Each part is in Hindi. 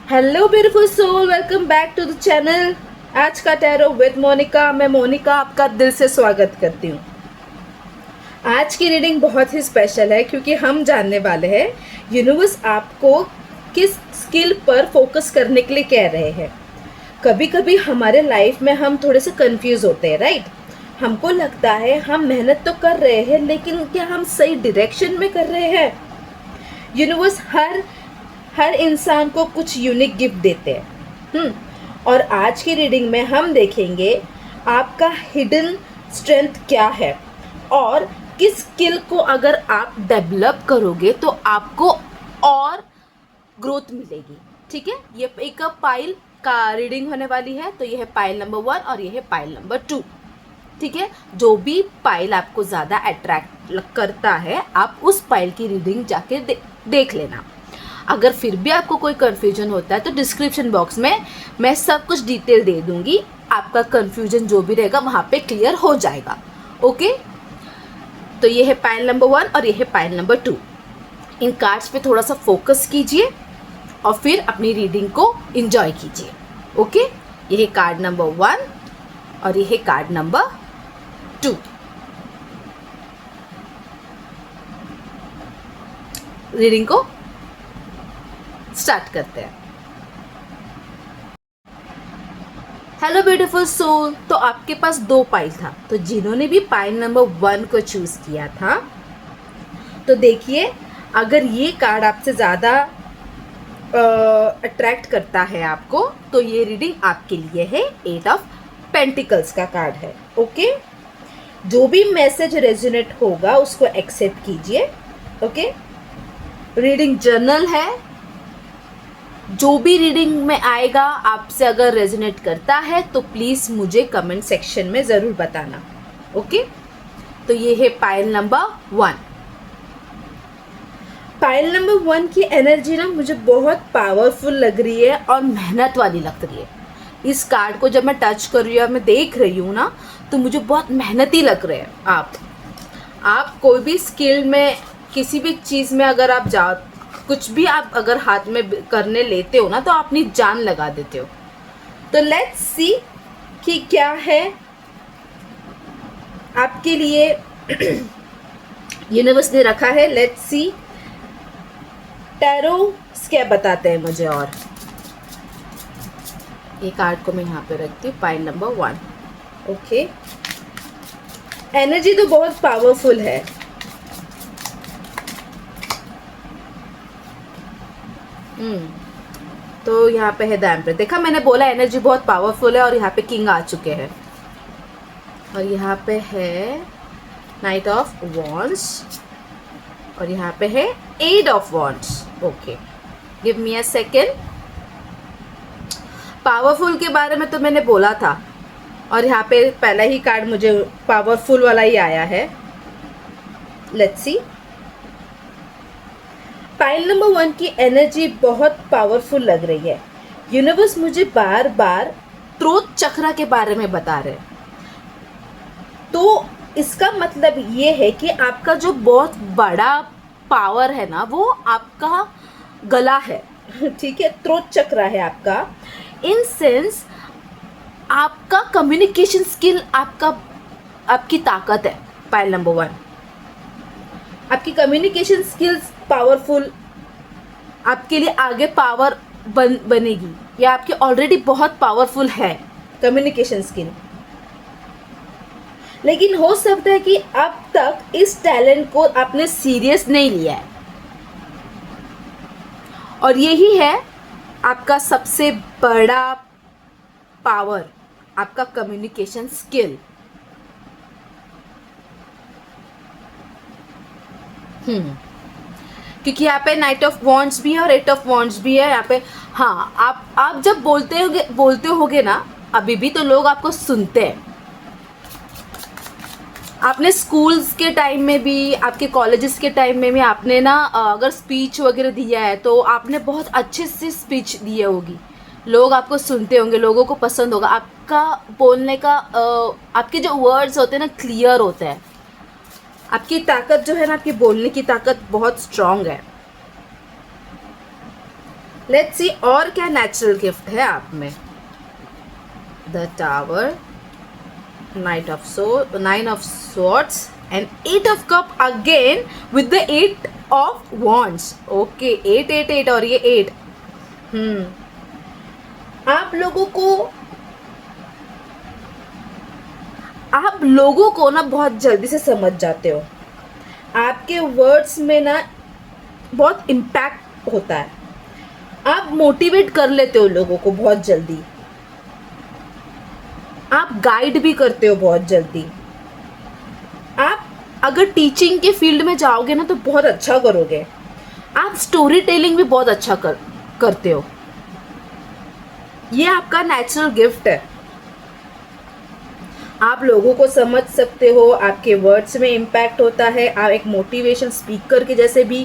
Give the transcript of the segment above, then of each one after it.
Hello beautiful soul, welcome back to the channel. आज का टैरो विद मोनिका। मैं मोनिका आपका दिल से स्वागत करती हूँ। आज की रीडिंग बहुत ही स्पेशल है क्योंकि हम जानने वाले हैं यूनिवर्स आपको किस स्किल पर फोकस करने के लिए कह रहे हैं। कभी कभी हमारे लाइफ में हम थोड़े से कंफ्यूज होते हैं, राइट। हमको लगता है हम मेहनत तो कर रहे हैं, लेकिन क्या हम सही डायरेक्शन में कर रहे हैं। यूनिवर्स हर इंसान को कुछ यूनिक गिफ्ट देते हैं। और आज की रीडिंग में हम देखेंगे आपका हिडन स्ट्रेंथ क्या है और किस स्किल को अगर आप डेवलप करोगे तो आपको और ग्रोथ मिलेगी। ठीक है, ये एक पाइल का रीडिंग होने वाली है। तो ये है पाइल नंबर 1 और ये है पाइल नंबर 2। ठीक है, जो भी पाइल आपको ज़्यादा अट्रैक्ट करता है आप उस पाइल की रीडिंग जाके देख लेना। अगर फिर भी आपको कोई कन्फ्यूजन होता है तो डिस्क्रिप्शन बॉक्स में मैं सब कुछ डिटेल दे दूंगी। आपका कन्फ्यूजन जो भी रहेगा वहाँ पे क्लियर हो जाएगा। ओके, तो ये है पाइल नंबर 1 और ये है पाइल नंबर 2। इन कार्ड्स पे थोड़ा सा फोकस कीजिए और फिर अपनी रीडिंग को एंजॉय कीजिए। ओके, ये है कार्ड नंबर 1 और ये है कार्ड नंबर 2। रीडिंग को स्टार्ट करते हैं। हेलो ब्यूटीफुल सोल, तो आपके पास 2 पाइल था। तो जिन्होंने भी पाइल नंबर 1 को चूज किया था, तो देखिए अगर ये कार्ड आपसे ज़्यादा अट्रैक्ट करता है आपको, तो ये रीडिंग आपके लिए है। 8 ऑफ पेंटिकल्स का कार्ड है। ओके, जो भी मैसेज रेजोनेट होगा उसको एक्सेप्ट कीजिए। ओके, रीडिंग जर्नल है। जो भी रीडिंग में आएगा आपसे अगर रेजोनेट करता है तो प्लीज़ मुझे कमेंट सेक्शन में ज़रूर बताना। ओके, तो ये है पाइल नंबर 1। पाइल नंबर 1 की एनर्जी ना मुझे बहुत पावरफुल लग रही है और मेहनत वाली लग रही है। इस कार्ड को जब मैं टच कर रही हूँ, मैं देख रही हूँ ना, तो मुझे बहुत मेहनती लग रहे हैं आप कोई भी स्किल में, किसी भी चीज़ में अगर आप कुछ भी आप अगर हाथ में करने लेते हो ना, तो आप अपनी जान लगा देते हो। तो लेट्स सी कि क्या है आपके लिए यूनिवर्स ने रखा है। लेट्स सी टैरो क्या बताते हैं मुझे। और ये कार्ड को मैं यहाँ पे रखती हूँ, पाइल नंबर 1। ओके, एनर्जी तो बहुत पावरफुल है। तो यहाँ पे है द एम्परर। देखा, मैंने बोला एनर्जी बहुत पावरफुल है। और यहाँ पे किंग आ चुके हैं और यहाँ पे है नाइट ऑफ वॉन्ड्स और यहाँ पे है 8 of wands. Okay, give me a second. Powerful के बारे में तो मैंने बोला था और यहाँ पे पहला ही कार्ड मुझे पावरफुल वाला ही आया है। लेट्स सी, पाइल नंबर 1 की एनर्जी बहुत पावरफुल लग रही है। यूनिवर्स मुझे बार बार थ्रोट चक्रा के बारे में बता रहे हैं। तो इसका मतलब ये है कि आपका जो बहुत बड़ा पावर है ना, वो आपका गला है। ठीक है, थ्रोट चक्रा है आपका। इन सेंस आपका कम्युनिकेशन स्किल आपकी ताकत है। पाइल नंबर 1, आपकी कम्युनिकेशन स्किल्स पावरफुल, आपके लिए आगे पावर बनेगी या आपके ऑलरेडी बहुत पावरफुल है कम्युनिकेशन स्किल। लेकिन हो सकता है कि अब तक इस टैलेंट को आपने सीरियस नहीं लिया है और यही है आपका सबसे बड़ा पावर, आपका कम्युनिकेशन स्किल। क्योंकि यहाँ पे नाइट ऑफ वॉन्ड्स भी है और 8 ऑफ वॉन्ड्स भी है यहाँ पे। हाँ, आप जब बोलते होगे ना, अभी भी तो लोग आपको सुनते हैं। आपने स्कूल्स के टाइम में भी, आपके कॉलेजेस के टाइम में भी आपने ना अगर स्पीच वगैरह दिया है तो आपने बहुत अच्छे से स्पीच दी होगी। लोग आपको सुनते होंगे, लोगों को पसंद होगा आपका बोलने का। आपके जो वर्ड्स होते हैं ना, क्लियर होते हैं। आपकी ताकत जो है ना, आपकी बोलने की ताकत बहुत स्ट्रांग है। लेट्स सी और क्या नेचुरल गिफ्ट है आप में। The tower, nine of swords and eight of cup again with the eight of wands. Okay, eight eight eight और ये एट। आप लोगों को ना बहुत जल्दी से समझ जाते हो। आपके वर्ड्स में ना बहुत इम्पैक्ट होता है। आप मोटिवेट कर लेते हो लोगों को बहुत जल्दी। आप गाइड भी करते हो बहुत जल्दी। आप अगर टीचिंग के फील्ड में जाओगे ना तो बहुत अच्छा करोगे। आप स्टोरी टेलिंग भी बहुत अच्छा करते हो। ये आपका नेचुरल गिफ्ट है। आप लोगों को समझ सकते हो, आपके वर्ड्स में इम्पैक्ट होता है। आप एक मोटिवेशन स्पीकर के जैसे भी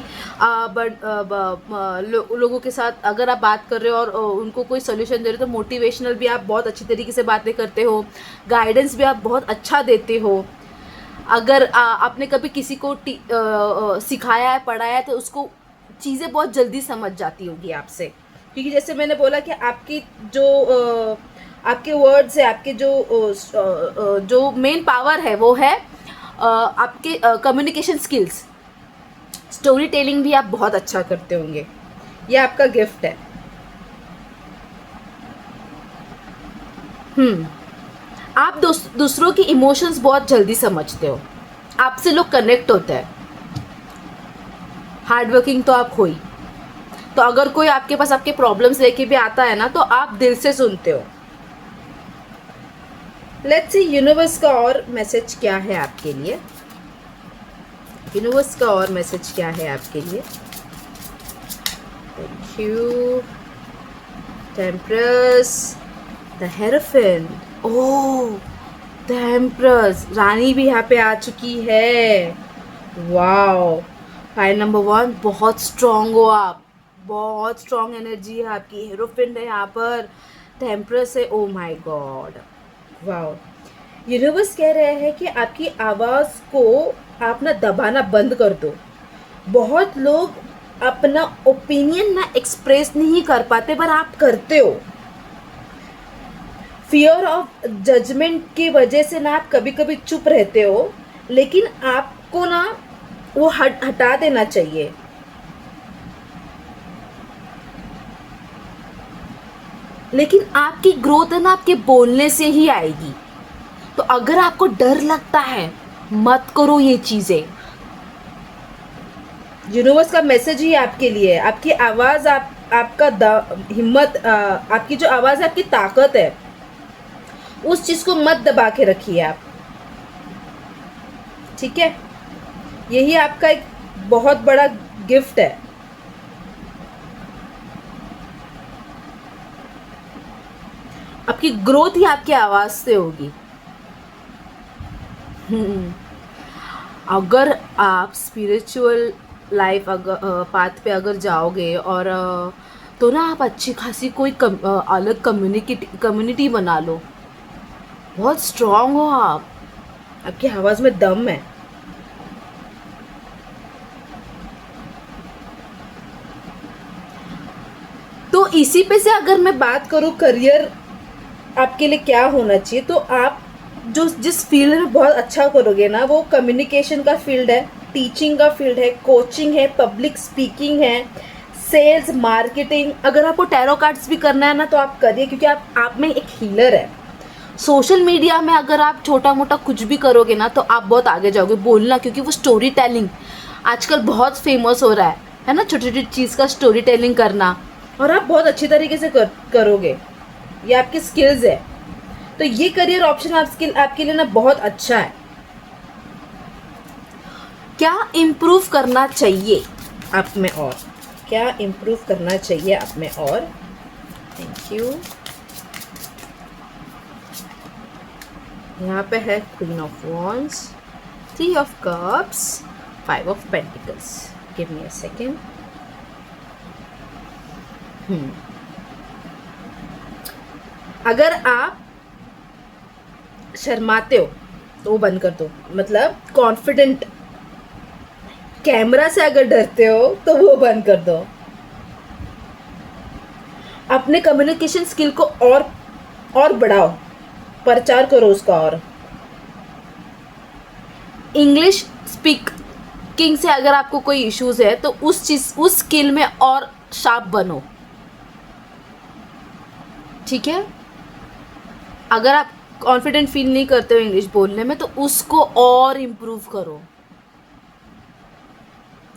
लोगों के साथ अगर आप बात कर रहे हो और उनको कोई सोल्यूशन दे रहे हो तो मोटिवेशनल भी आप बहुत अच्छी तरीके से बातें करते हो। गाइडेंस भी आप बहुत अच्छा देते हो। अगर आपने कभी किसी को सिखाया है, पढ़ाया है तो उसको चीज़ें बहुत जल्दी समझ जाती होगी आपसे, क्योंकि जैसे मैंने बोला कि आपकी जो आपके वर्ड्स है, आपके जो मेन पावर है वो है आपके कम्युनिकेशन स्किल्स। स्टोरी टेलिंग भी आप बहुत अच्छा करते होंगे। ये आपका गिफ्ट है। आप दूसरों की इमोशंस बहुत जल्दी समझते हो। आपसे लोग कनेक्ट होते हैं। हार्ड वर्किंग तो आप हो ही, तो अगर कोई आपके पास आपके प्रॉब्लम्स लेके भी आता है ना तो आप दिल से सुनते हो। लेट्स सी यूनिवर्स का और मैसेज क्या है आपके लिए। यूनिवर्स का और मैसेज क्या है आपके लिए। Thank you. Temperance, the Hierophant. Oh, the Empress, रानी भी यहाँ पे आ चुकी है। वाओ, फाइल नंबर 1, बहुत स्ट्रॉन्ग हो आप। बहुत स्ट्रॉन्ग एनर्जी है आपकी। हेरोफेंट है यहाँ पर, टेम्परस है। Oh my God, wow. Universe कह रहे हैं कि आपकी आवाज़ को आप ना दबाना बंद कर दो। बहुत लोग अपना ओपिनियन ना एक्सप्रेस नहीं कर पाते, पर आप करते हो। फियर ऑफ जजमेंट की वजह से ना आप कभी कभी चुप रहते हो, लेकिन आपको ना वो हटा देना चाहिए। लेकिन आपकी ग्रोथ है ना आपके बोलने से ही आएगी। तो अगर आपको डर लगता है मत करो ये चीज़ें। यूनिवर्स का मैसेज ही आपके लिए है। आपकी आवाज़, आपका हिम्मत, आपकी जो आवाज़ है आपकी ताकत है, उस चीज़ को मत दबा के रखिए आप, ठीक है। यही आपका एक बहुत बड़ा गिफ्ट है। आपकी ग्रोथ ही आपकी आवाज़ से होगी। अगर आप स्पिरिचुअल लाइफ पाथ पे अगर जाओगे और तो ना आप अच्छी खासी कोई अलग कम्युनिटी बना लो। बहुत स्ट्रॉन्ग हो आप, आपकी आवाज़ में दम है। तो इसी पे से अगर मैं बात करूँ करियर आपके लिए क्या होना चाहिए, तो आप जिस फील्ड में बहुत अच्छा करोगे ना वो कम्युनिकेशन का फील्ड है, टीचिंग का फील्ड है, कोचिंग है, पब्लिक स्पीकिंग है, सेल्स, मार्केटिंग। अगर आपको टैरो कार्ड्स भी करना है ना तो आप करिए, क्योंकि आप में एक हीलर है। सोशल मीडिया में अगर आप छोटा मोटा कुछ भी करोगे ना तो आप बहुत आगे जाओगे। बोलना, क्योंकि वो स्टोरी टेलिंग आजकल बहुत फेमस हो रहा है ना, छोटी छोटी चीज़ का स्टोरी टेलिंग करना, और आप बहुत अच्छी तरीके से करोगे। ये आपकी स्किल्स है। तो ये करियर ऑप्शन आपके लिए ना बहुत अच्छा है। क्या इम्प्रूव करना चाहिए आप में और, क्या इम्प्रूव करना चाहिए आप में और। Thank you. यहाँ पे है queen of wands, 3 of cups, 5 of pentacles. Give me a second. अगर आप शर्माते हो तो वो बंद कर दो, मतलब कॉन्फिडेंट। कैमरा से अगर डरते हो तो वो बंद कर दो। अपने कम्युनिकेशन स्किल को और बढ़ाओ, प्रचार करो उसका। और इंग्लिश स्पीकिंग से अगर आपको कोई इश्यूज है तो उस स्किल में और शार्प बनो, ठीक है। अगर आप कॉन्फिडेंट फील नहीं करते हो इंग्लिश बोलने में तो उसको और इम्प्रूव करो।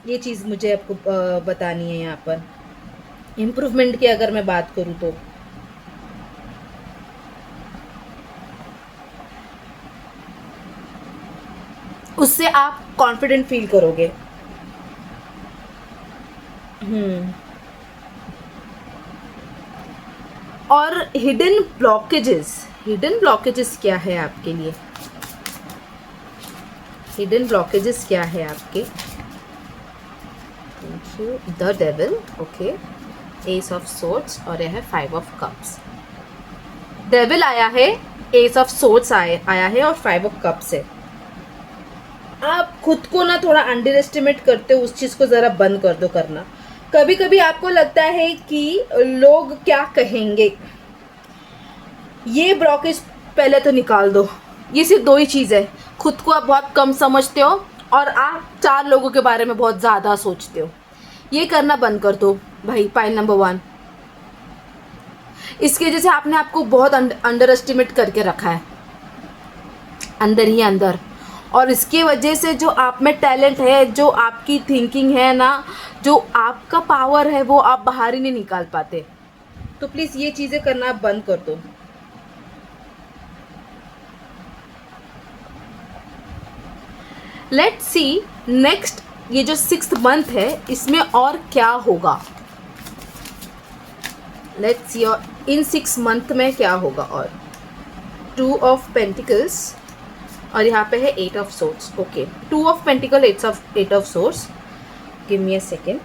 ये चीज़ मुझे आपको बतानी है यहाँ पर। इम्प्रूवमेंट की अगर मैं बात करूँ तो उससे आप कॉन्फिडेंट फील करोगे। और हिडन ब्लॉकेजेस क्या है आपके लिए? हिडन ब्लॉकेजेस क्या है आपके? Thank you. The devil, okay, S of swords और यह है 5 ऑफ कप्स। डेविल आया है, एस ऑफ सोर्ड्स आया है और 5 ऑफ कप्स है। आप खुद को ना थोड़ा अंडर एस्टिमेट करते हो, उस चीज़ को ज़रा बंद कर दो करना। कभी कभी आपको लगता है कि लोग क्या कहेंगे, ये ब्लॉकेज पहले तो निकाल दो। ये सिर्फ 2 ही चीज़ है, खुद को आप बहुत कम समझते हो और आप 4 लोगों के बारे में बहुत ज़्यादा सोचते हो। ये करना बंद कर दो भाई, पॉइंट नंबर 1। इसकी वजह से आपने आपको बहुत अंडर एस्टिमेट करके रखा है अंदर ही अंदर, और इसकी वजह से जो आप में टैलेंट है, जो आपकी थिंकिंग है ना, जो आपका पावर है, वो आप बाहर ही नहीं निकाल पाते। तो प्लीज़ ये चीज़ें करना आप बंद कर दो। लेट्स सी नेक्स्ट, ये जो 6th मंथ है इसमें और क्या होगा। लेट्स सी इन 6 मंथ में क्या होगा। और 2 ऑफ पेंटिकल्स और यहाँ पे है 8 of swords. Okay, 2 of pentacle, 8 of swords. Give me a second.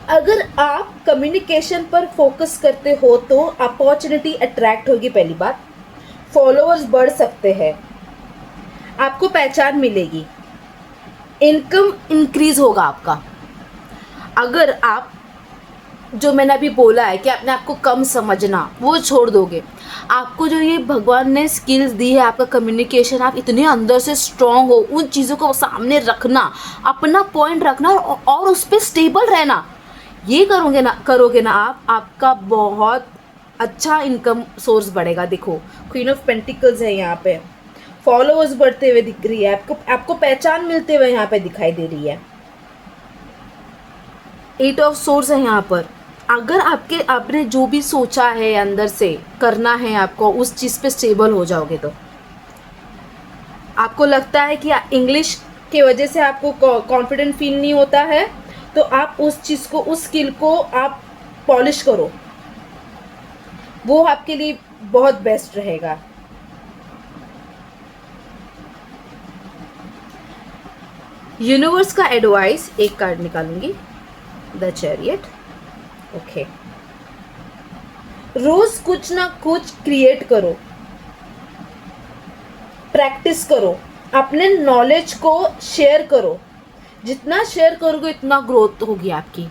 अगर आप कम्युनिकेशन पर फोकस करते हो तो अपॉर्चुनिटी अट्रैक्ट होगी। पहली बात, फॉलोअर्स बढ़ सकते हैं, आपको पहचान मिलेगी, इनकम इंक्रीज होगा आपका। अगर आप, जो मैंने अभी बोला है कि अपने आप को कम समझना, वो छोड़ दोगे, आपको जो ये भगवान ने स्किल्स दी है, आपका कम्युनिकेशन, आप इतने अंदर से स्ट्रांग हो, उन चीज़ों को सामने रखना, अपना पॉइंट रखना और उस पर स्टेबल रहना, ये करोगे ना आप, आपका बहुत अच्छा इनकम सोर्स बढ़ेगा। देखो, क्वीन ऑफ पेंटिकल्स है यहाँ पे, फॉलोअर्स बढ़ते हुए दिख रही है, आपको पहचान मिलते हुए यहाँ पे दिखाई दे रही है। 8 ऑफ सोर्स है यहाँ पर। अगर आपने जो भी सोचा है अंदर से करना है आपको, उस चीज़ पे स्टेबल हो जाओगे तो आपको लगता है कि इंग्लिश के वजह से आपको कॉन्फिडेंट फील नहीं होता है, तो आप उस चीज़ को, उस स्किल को आप पॉलिश करो, वो आपके लिए बहुत बेस्ट रहेगा। यूनिवर्स का एडवाइस, एक कार्ड निकालूंगी, द चैरियट। ओके, रोज कुछ ना कुछ क्रिएट करो, प्रैक्टिस करो, अपने नॉलेज को शेयर करो। जितना शेयर करोगे उतना ग्रोथ होगी आपकी।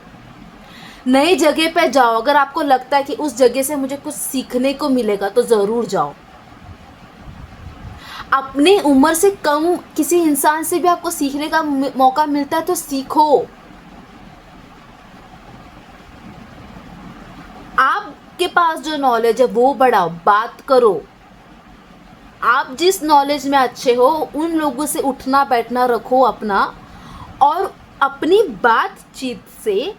नई जगह पे जाओ, अगर आपको लगता है कि उस जगह से मुझे कुछ सीखने को मिलेगा तो ज़रूर जाओ। अपनी उम्र से कम किसी इंसान से भी आपको सीखने का मौका मिलता है तो सीखो। आपके पास जो नॉलेज है वो बढ़ाओ, बात करो। आप जिस नॉलेज में अच्छे हो उन लोगों से उठना बैठना रखो अपना, और अपनी बातचीत से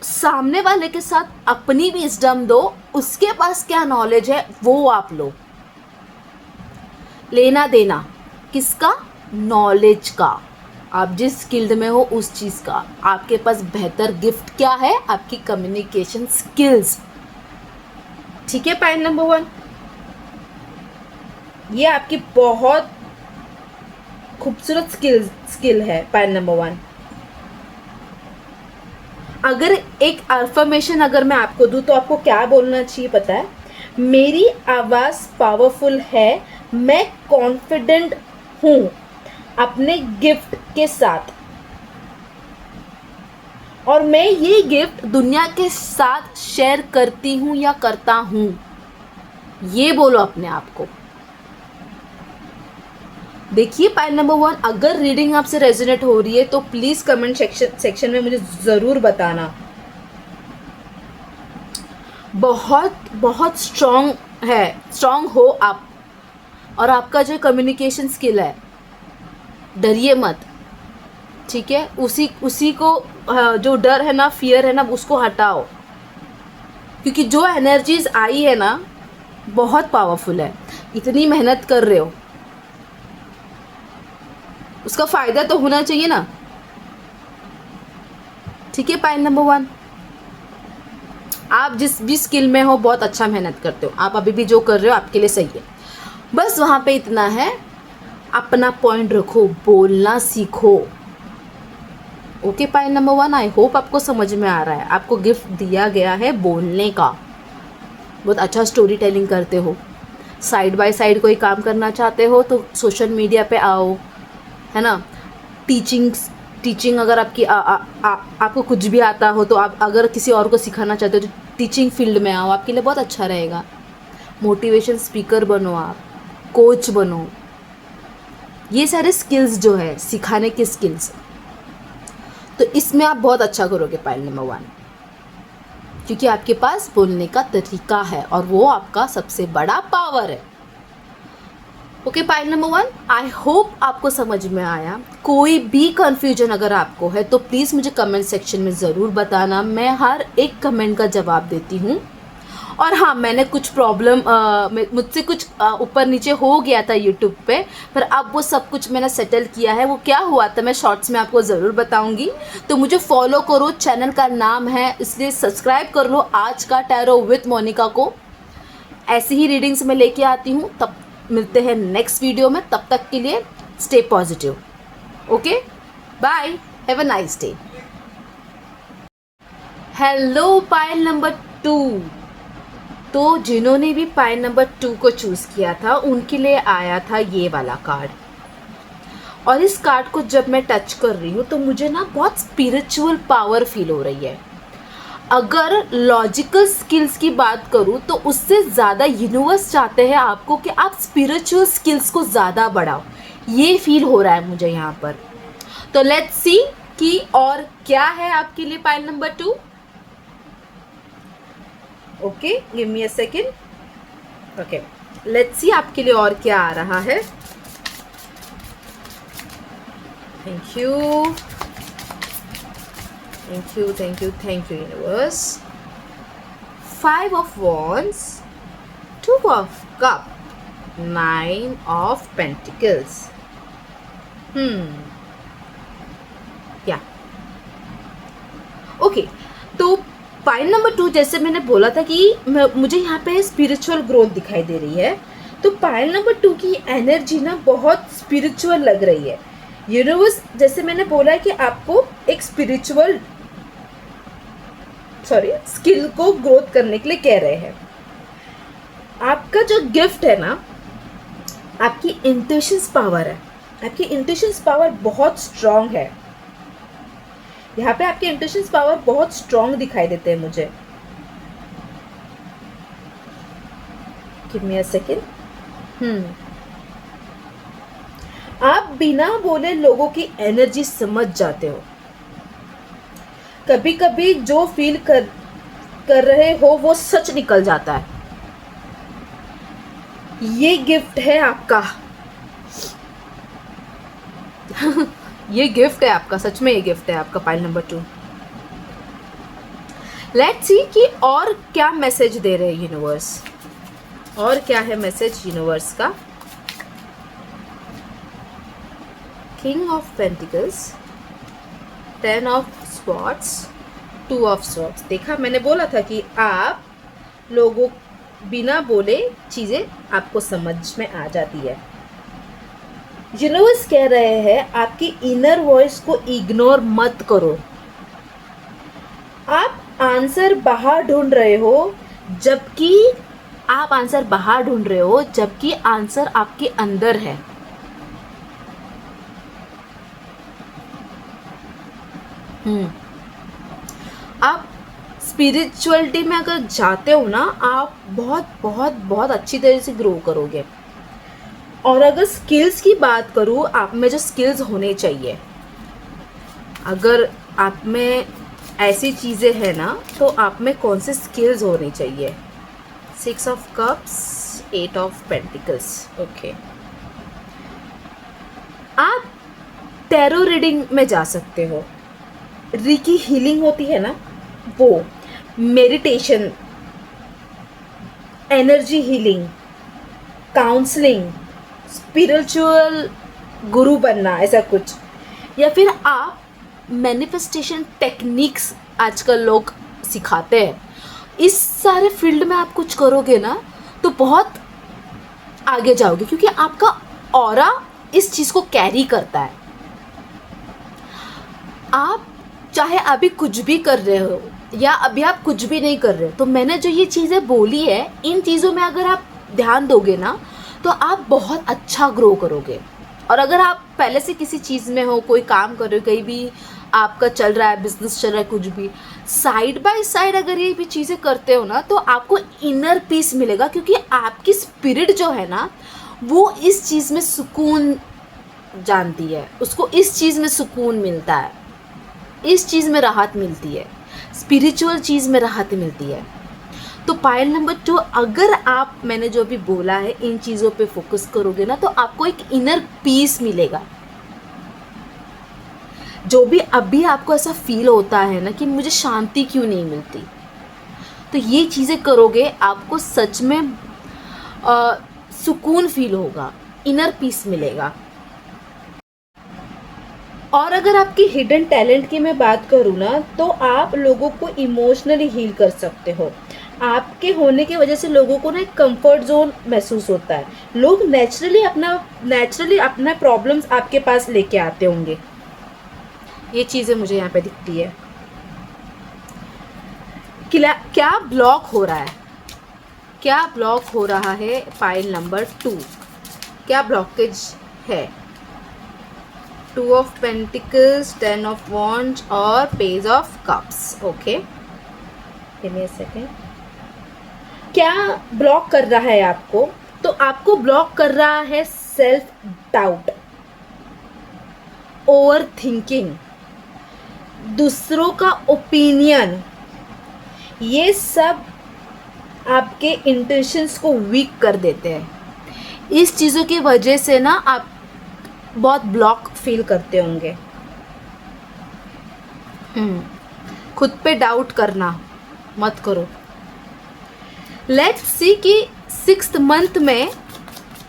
सामने वाले के साथ अपनी भी विजडम दो। उसके पास क्या नॉलेज है वो आप लो। लेना देना किसका? नॉलेज का। आप जिस स्किल्ड में हो उस चीज़ का। आपके पास बेहतर गिफ्ट क्या है? आपकी कम्युनिकेशन स्किल्स। ठीक है, पॉइंट नंबर 1, ये आपकी बहुत खूबसूरत स्किल है। पॉइंट नंबर 1, अगर एक अफर्मेशन अगर मैं आपको दूं तो आपको क्या बोलना चाहिए पता है? मेरी आवाज़ पावरफुल है, मैं कॉन्फिडेंट हूँ अपने गिफ्ट के साथ, और मैं ये गिफ्ट दुनिया के साथ शेयर करती हूँ या करता हूँ, ये बोलो अपने आप को। देखिए पाइल नंबर 1, अगर रीडिंग आपसे रेजोनेट हो रही है तो प्लीज कमेंट सेक्शन में मुझे जरूर बताना। बहुत बहुत स्ट्रांग हो आप, और आपका जो कम्युनिकेशन स्किल है, डरिए मत, ठीक है। उसी को जो डर है ना, फियर है ना, उसको हटाओ, क्योंकि जो एनर्जीज आई है ना बहुत पावरफुल है। इतनी मेहनत कर रहे हो, उसका फायदा तो होना चाहिए ना, ठीक है। पाइल नंबर 1, आप जिस भी स्किल में हो बहुत अच्छा मेहनत करते हो, आप अभी भी जो कर रहे हो आपके लिए सही है। बस वहाँ पे इतना है, अपना पॉइंट रखो, बोलना सीखो। Okay pile number 1, I hope आपको समझ में आ रहा है। आपको गिफ्ट दिया गया है बोलने का, बहुत अच्छा स्टोरी टेलिंग करते हो। साइड बाय साइड कोई काम करना चाहते हो तो सोशल मीडिया पे आओ, है ना। टीचिंग अगर आपकी आपको कुछ भी आता हो तो आप अगर किसी और को सिखाना चाहते हो तो टीचिंग फील्ड में आओ, आपके लिए बहुत अच्छा रहेगा। मोटिवेशन स्पीकर बनो, आप कोच बनो। ये सारे स्किल्स जो है सिखाने के स्किल्स, तो इसमें आप बहुत अच्छा करोगे पाइल नंबर 1, क्योंकि आपके पास बोलने का तरीका है और वो आपका सबसे बड़ा पावर है। Okay pile number 1, I hope आपको समझ में आया। कोई भी कंफ्यूजन अगर आपको है तो प्लीज़ मुझे कमेंट सेक्शन में ज़रूर बताना, मैं हर एक कमेंट का जवाब देती हूँ। और हाँ, मैंने कुछ प्रॉब्लम मुझसे कुछ ऊपर नीचे हो गया था यूट्यूब पे, पर अब वो सब कुछ मैंने सेटल किया है। वो क्या हुआ था मैं शॉर्ट्स में आपको ज़रूर बताऊंगी, तो मुझे फॉलो करो, चैनल का नाम है इसलिए सब्सक्राइब कर लो आज का टैरो विद मोनिका को। ऐसी ही रीडिंग्स मैं लेके आती हूँ। तब मिलते हैं नेक्स्ट वीडियो में, तब तक के लिए stay positive. Okay bye, have a nice day. Hello pile number 2, तो जिन्होंने भी पाइल नंबर 2 को चूज़ किया था उनके लिए आया था ये वाला कार्ड। और इस कार्ड को जब मैं टच कर रही हूँ तो मुझे ना बहुत स्पिरिचुअल पावर फील हो रही है। अगर लॉजिकल स्किल्स की बात करूँ तो उससे ज़्यादा यूनिवर्स चाहते हैं आपको कि आप स्पिरिचुअल स्किल्स को ज़्यादा बढ़ाओ, ये फील हो रहा है मुझे यहाँ पर। तो लेट्स सी कि और क्या है आपके लिए pile number 2। Okay give me a second. Okay let's see आपके लिए और क्या आ रहा है। Thank you thank you thank you thank you universe. 5 of Wands, 2 of Cup, 9 of Pentacles. या ओके, तो पाइल नंबर 2 जैसे मैंने बोला था कि मुझे यहाँ पे स्पिरिचुअल ग्रोथ दिखाई दे रही है, तो पाइल नंबर 2 की एनर्जी ना बहुत स्पिरिचुअल लग रही है। यूनिवर्स जैसे मैंने बोला है कि आपको एक स्किल को ग्रोथ करने के लिए कह रहे हैं। आपका जो गिफ्ट है ना, आपकी इंट्यूशंस पावर है। आपकी इंट्यूशंस पावर बहुत स्ट्रांग है। यहाँ पे आपके इंट्यूशंस पावर बहुत स्ट्रांग दिखाई देते हैं मुझे। Give me a second. आप बिना बोले लोगों की एनर्जी समझ जाते हो। कभी कभी जो फील कर रहे हो वो सच निकल जाता है। ये गिफ्ट है आपका। ये गिफ्ट है आपका, सच में ये गिफ्ट है आपका पाइल नंबर 2। लेट्स सी कि और क्या मैसेज दे रहे हैं यूनिवर्स, और क्या है मैसेज यूनिवर्स का। King of pentacles, 10 of swords, 2 of swords. देखा, मैंने बोला था कि आप लोगों बिना बोले चीज़ें आपको समझ में आ जाती है। यूनिवर्स कह रहे हैं आपकी इनर वॉइस को इग्नोर मत करो। आप आंसर बाहर ढूंढ रहे हो, जबकि आंसर आपके अंदर है। स्पिरिचुअलिटी में अगर जाते हो ना, आप बहुत बहुत बहुत अच्छी तरह से ग्रो करोगे। और अगर स्किल्स की बात करूँ, आप में जो स्किल्स होने चाहिए, अगर आप में ऐसी चीज़ें हैं ना, तो आप में कौन से स्किल्स होने चाहिए? 6 of cups, 8 of pentacles. Okay, आप टैरो रीडिंग में जा सकते हो। रीकी हीलिंग होती है ना, वो meditation, energy healing, counselling, spiritual गुरु बनना, ऐसा कुछ। या फिर आप मैनिफेस्टेशन टेक्निक्स आजकल लोग सिखाते हैं। इस सारे फील्ड में आप कुछ करोगे ना, तो बहुत आगे जाओगे, क्योंकि आपका ऑरा इस चीज़ को कैरी करता है। आप चाहे अभी कुछ भी कर रहे हो या अभी आप कुछ भी नहीं कर रहे हो, तो मैंने जो ये चीज़ें बोली है, इन चीज़ों में अगर आप ध्यान दोगे ना, तो आप बहुत अच्छा ग्रो करोगे। और अगर आप पहले से किसी चीज़ में हो, कोई काम कर रहे हो, कहीं भी आपका चल रहा है, बिजनेस चल रहा है, कुछ भी, साइड बाय साइड अगर ये भी चीज़ें करते हो ना, तो आपको इनर पीस मिलेगा, क्योंकि आपकी स्पिरिट जो है ना, वो इस चीज़ में सुकून जानती है, उसको इस चीज़ में सुकून मिलता है, इस चीज़ में राहत मिलती है, स्पिरिचुअल चीज़ में राहत मिलती है। तो पायल नंबर 2, अगर आप, मैंने जो भी बोला है, इन चीज़ों पे फोकस करोगे ना, तो आपको एक इनर पीस मिलेगा। जो भी अभी आपको ऐसा फील होता है ना कि मुझे शांति क्यों नहीं मिलती, तो ये चीज़ें करोगे, आपको सच में सुकून फील होगा, इनर पीस मिलेगा। और अगर आपकी हिडन टैलेंट की मैं बात करूँ ना, तो आप लोगों को इमोशनली हील कर सकते हो। आपके होने की वजह से लोगों को ना एक कंफर्ट जोन महसूस होता है। लोग नेचुरली अपना प्रॉब्लम्स आपके पास लेके आते होंगे। ये चीज़ें मुझे यहाँ पे दिखती है। क्या ब्लॉक हो रहा है? क्या ब्लॉक हो रहा है? फाइल नंबर 2, क्या ब्लॉकेज है? 2 ऑफ पेंटिकल्स, 10 ऑफ वॉन्ड्स और page of cups. Okay, give me a second. क्या ब्लॉक कर रहा है आपको? तो आपको ब्लॉक कर रहा है सेल्फ डाउट, ओवर थिंकिंग, दूसरों का ओपिनियन। ये सब आपके इंटेंशंस को वीक कर देते हैं। इस चीज़ों की वजह से ना आप बहुत ब्लॉक फील करते होंगे। खुद पे डाउट करना मत करो। लेट्स सी कि 6th मंथ में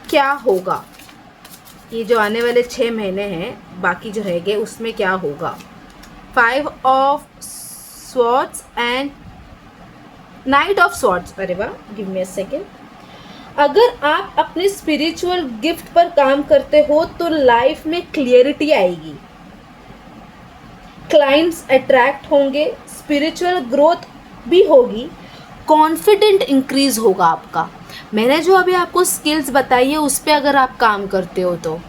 क्या होगा। ये जो आने वाले 6 महीने हैं, बाकी जो रह गए, उसमें क्या होगा। 5 of swords and night of swords. अरे वाह, गिव मी अ सेकेंड। अगर आप अपने स्पिरिचुअल गिफ्ट पर काम करते हो, तो लाइफ में क्लियरिटी आएगी, क्लाइंट्स अट्रैक्ट होंगे, स्पिरिचुअल ग्रोथ भी होगी, कॉन्फिडेंट इंक्रीज होगा आपका। मैंने जो अभी आपको स्किल्स बताई है, उस पर अगर आप काम करते हो तो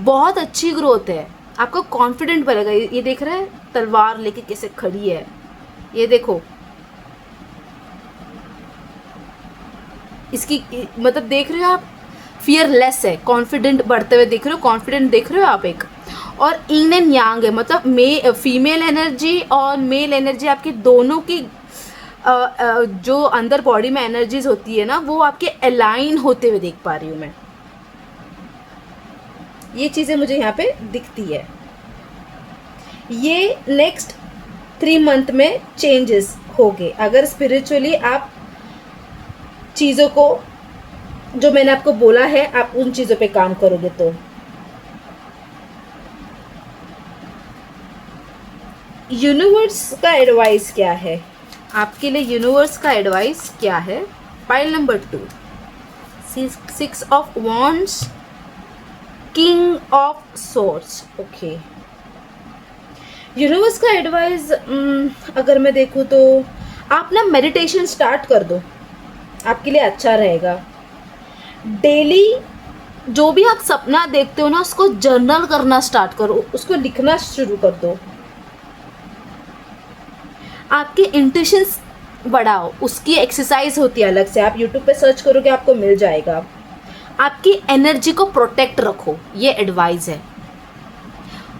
बहुत अच्छी ग्रोथ है। आपका कॉन्फिडेंट बढ़ेगा। ये देख रहे हैं तलवार लेके कैसे खड़ी है, ये देखो, इसकी मतलब देख रहे हो आप, फियरलेस है, कॉन्फिडेंट बढ़ते हुए देख रहे हो, कॉन्फिडेंट देख रहे हो आप एक। और इन एंड यांग है, मतलब फीमेल एनर्जी और मेल एनर्जी, आपकी दोनों की जो अंदर बॉडी में एनर्जीज होती है ना, वो आपके अलाइन होते हुए देख पा रही हूँ मैं। ये चीज़ें मुझे यहाँ पे दिखती है। ये नेक्स्ट 3 मंथ में चेंजेस होंगे, अगर स्पिरिचुअली आप चीज़ों को, जो मैंने आपको बोला है, आप उन चीज़ों पे काम करोगे तो। यूनिवर्स का एडवाइस क्या है आपके लिए? यूनिवर्स का एडवाइस क्या है? File number 2, 6 of wands, king of swords. Okay, universe का एडवाइस अगर मैं देखूँ तो आप ना मेडिटेशन स्टार्ट कर दो, आपके लिए अच्छा रहेगा। डेली जो भी आप सपना देखते हो ना, उसको जर्नल करना स्टार्ट करो, उसको लिखना शुरू कर दो। आपके इंट्यूशंस बढ़ाओ, उसकी एक्सरसाइज होती है अलग से, आप यूट्यूब पे सर्च करोगे आपको मिल जाएगा। आपकी एनर्जी को प्रोटेक्ट रखो, ये एडवाइस है।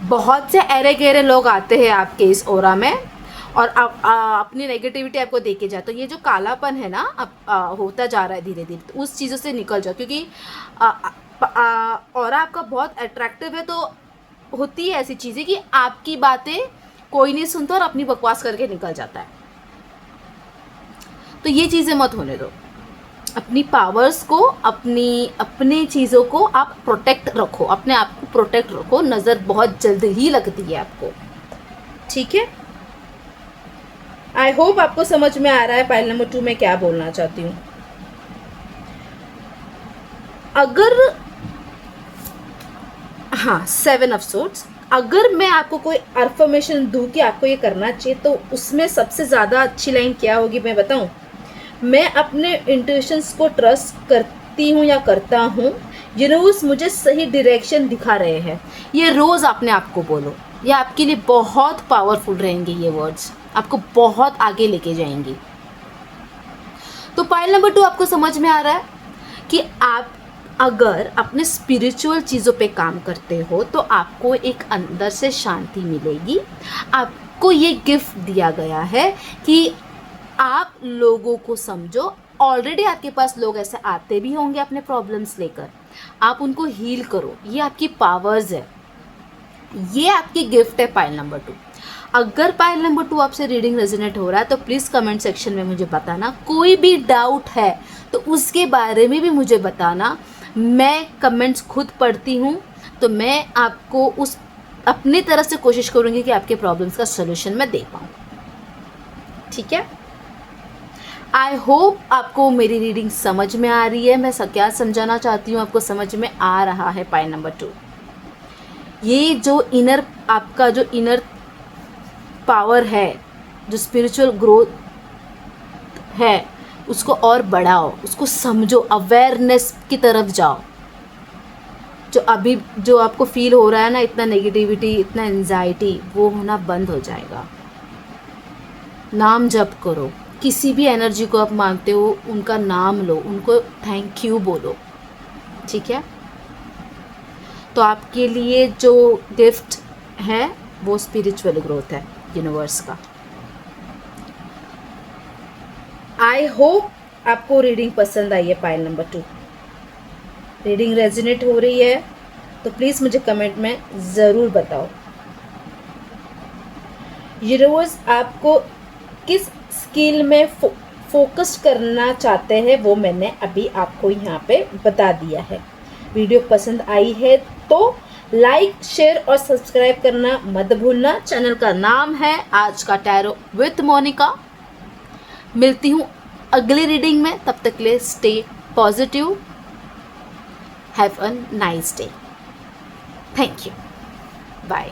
बहुत से अरे गहरे लोग आते हैं आपके इस ओरा में और अपनी नेगेटिविटी आपको देके जाए, तो ये जो कालापन है ना अब होता जा रहा है धीरे धीरे, तो उस चीज़ों से निकल जाओ, क्योंकि ओरा आपका बहुत अट्रैक्टिव है। तो होती है ऐसी चीज़ें कि आपकी बातें कोई नहीं सुनता और अपनी बकवास करके निकल जाता है, तो ये चीज़ें मत होने दो। अपनी पावर्स को, अपनी चीज़ों को आप प्रोटेक्ट रखो, अपने आप को प्रोटेक्ट रखो। नज़र बहुत जल्द ही लगती है आपको, ठीक है। आई होप आपको समझ में आ रहा है पाइल नंबर 2 में क्या बोलना चाहती हूँ। अगर हाँ 7 ऑफ सोर्ड्स, अगर मैं आपको कोई अफर्मेशन दूँ कि आपको ये करना चाहिए, तो उसमें सबसे ज़्यादा अच्छी लाइन क्या होगी मैं बताऊँ? मैं अपने इंट्यूशंस को ट्रस्ट करती हूँ या करता हूँ, यूनिवर्स मुझे सही डायरेक्शन दिखा रहे हैं। ये रोज़ अपने आप को बोलो, ये आपके लिए बहुत पावरफुल रहेंगे। ये वर्ड्स आपको बहुत आगे लेके जाएंगी। तो पाइल नंबर 2 आपको समझ में आ रहा है कि आप अगर अपने स्पिरिचुअल चीज़ों पे काम करते हो तो आपको एक अंदर से शांति मिलेगी। आपको ये गिफ्ट दिया गया है कि आप लोगों को समझो। ऑलरेडी आपके पास लोग ऐसे आते भी होंगे अपने प्रॉब्लम्स लेकर, आप उनको हील करो। ये आपकी पावर्स है, ये आपकी गिफ्ट है पाइल नंबर 2। अगर पाइल नंबर 2 आपसे रीडिंग रेजोनेट हो रहा है तो प्लीज़ कमेंट सेक्शन में मुझे बताना। कोई भी डाउट है तो उसके बारे में भी मुझे बताना। मैं कमेंट्स खुद पढ़ती हूँ, तो मैं आपको उस अपनी तरफ से कोशिश करूँगी कि आपके प्रॉब्लम्स का सोल्यूशन मैं दे पाऊँ, ठीक है। आई होप आपको मेरी रीडिंग समझ में आ रही है। मैं क्या समझाना चाहती हूँ आपको समझ में आ रहा है। पाइल नंबर 2, ये जो आपका जो इनर पावर है, जो स्पिरिचुअल ग्रोथ है, उसको और बढ़ाओ, उसको समझो, अवेयरनेस की तरफ जाओ। जो आपको फील हो रहा है ना, इतना नेगेटिविटी, इतना एंजाइटी, वो होना बंद हो जाएगा। नाम जप करो, किसी भी एनर्जी को आप मानते हो उनका नाम लो, उनको थैंक यू बोलो, ठीक है। तो आपके लिए जो गिफ्ट है वो स्पिरिचुअल ग्रोथ है यूनिवर्स का। आई होप आपको रीडिंग पसंद आई है। पाइल नंबर 2 रीडिंग रेजोनेट हो रही है तो प्लीज़ मुझे कमेंट में ज़रूर बताओ। यूनिवर्स आपको किस स्किल में फोकस करना चाहते हैं वो मैंने अभी आपको यहाँ पे बता दिया है। वीडियो पसंद आई है तो लाइक, शेयर और सब्सक्राइब करना मत भूलना। चैनल का नाम है आज का टैरो विथ मोनिका। मिलती हूँ अगली रीडिंग में, तब तक के लिए stay positive, have a nice day. Thank you, bye.